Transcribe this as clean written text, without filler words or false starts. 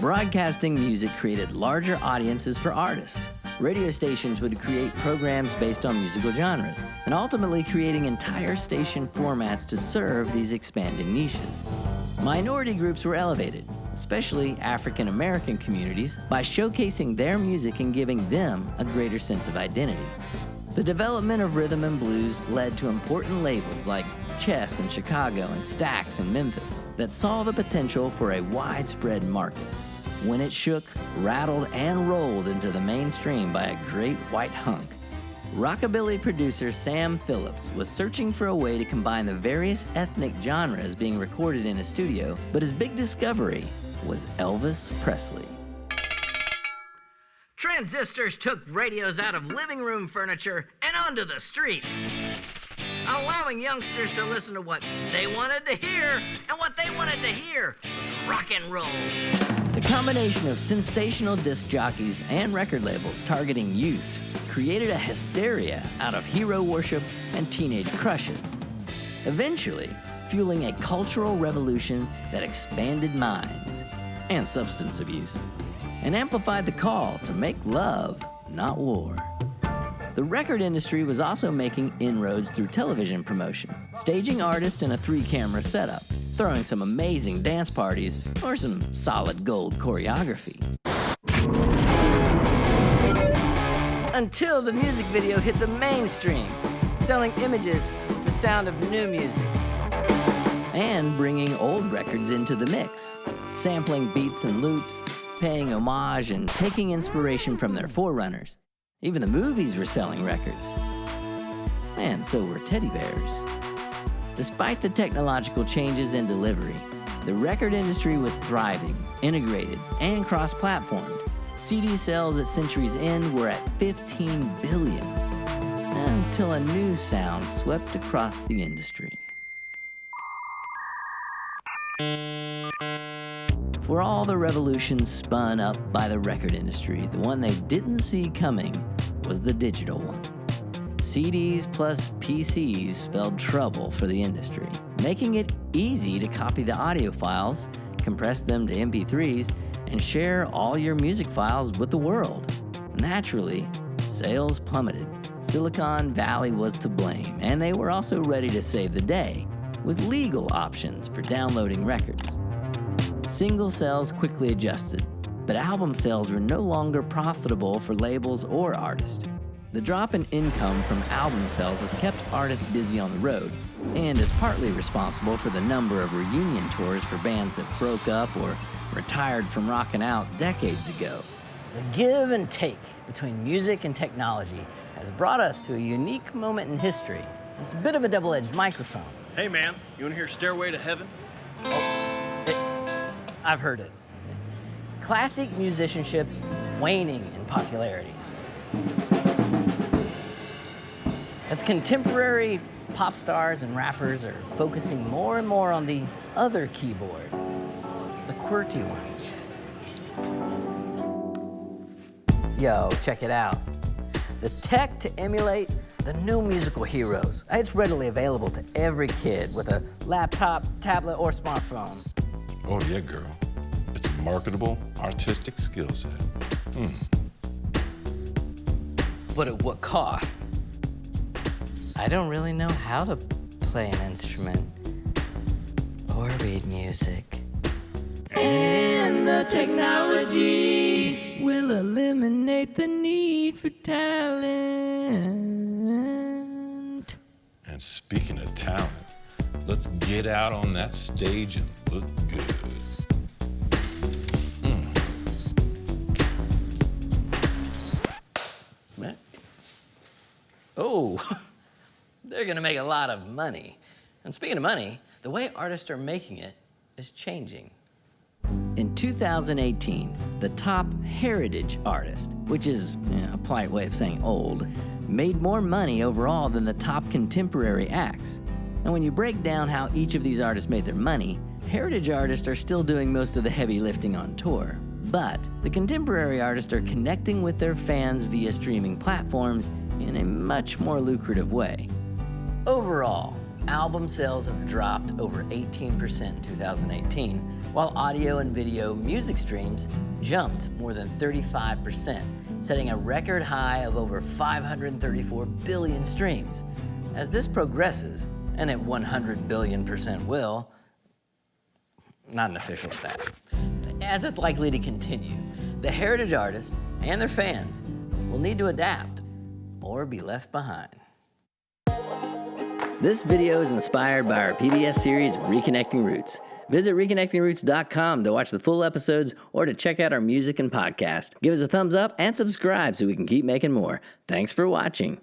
Broadcasting music created larger audiences for artists. Radio stations would create programs based on musical genres, and ultimately creating entire station formats to serve these expanding niches. Minority groups were elevated, especially African American communities, by showcasing their music and giving them a greater sense of identity. The development of rhythm and blues led to important labels like Chess in Chicago and Stax in Memphis that saw the potential for a widespread market. When it shook, rattled, and rolled into the mainstream by a great white hunk, rockabilly producer Sam Phillips was searching for a way to combine the various ethnic genres being recorded in a studio, but his big discovery was Elvis Presley. Transistors took radios out of living room furniture and onto the streets, allowing youngsters to listen to what they wanted to hear, and what they wanted to hear was rock and roll. The combination of sensational disc jockeys and record labels targeting youth created a hysteria out of hero worship and teenage crushes, eventually fueling a cultural revolution that expanded minds and substance abuse, and amplified the call to make love, not war. The record industry was also making inroads through television promotion, staging artists in a 3-camera setup, throwing some amazing dance parties, or some solid gold choreography. Until the music video hit the mainstream, selling images with the sound of new music, and bringing old records into the mix, sampling beats and loops, paying homage and taking inspiration from their forerunners. Even the movies were selling records. And so were teddy bears. Despite the technological changes in delivery, the record industry was thriving, integrated, and cross-platformed. CD sales at Century's End were at 15 billion, until a new sound swept across the industry. For all the revolutions spun up by the record industry, the one they didn't see coming was the digital one. CDs plus PCs spelled trouble for the industry, making it easy to copy the audio files, compress them to MP3s, and share all your music files with the world. Naturally, sales plummeted. Silicon Valley was to blame, and they were also ready to save the day with legal options for downloading records. Single sales quickly adjusted, but album sales were no longer profitable for labels or artists. The drop in income from album sales has kept artists busy on the road, and is partly responsible for the number of reunion tours for bands that broke up or retired from rocking out decades ago. The give and take between music and technology has brought us to a unique moment in history. It's a bit of a double-edged microphone. Hey man, you wanna hear Stairway to Heaven? I've heard it. Classic musicianship is waning in popularity. As contemporary pop stars and rappers are focusing more and more on the other keyboard, the QWERTY one. Yo, check it out. The tech to emulate the new musical heroes. It's readily available to every kid with a laptop, tablet, or smartphone. Oh yeah, girl. It's a marketable, artistic skill set. But at what cost? I don't really know how to play an instrument or read music. And the technology will eliminate the need for talent. And speaking of talent, let's get out on that stage and look good. Oh, they're gonna make a lot of money. And speaking of money, the way artists are making it is changing. In 2018, the top heritage artist, which is a polite way of saying old, made more money overall than the top contemporary acts. And when you break down how each of these artists made their money, heritage artists are still doing most of the heavy lifting on tour. But the contemporary artists are connecting with their fans via streaming platforms in a much more lucrative way. Overall, album sales have dropped over 18% in 2018, while audio and video music streams jumped more than 35%, setting a record high of over 534 billion streams. As this progresses, and it 100 billion% will, not an official stat, as it's likely to continue, the heritage artists and their fans will need to adapt or be left behind. This video is inspired by our PBS series, Reconnecting Roots. Visit reconnectingroots.com to watch the full episodes or to check out our music and podcast. Give us a thumbs up and subscribe so we can keep making more. Thanks for watching.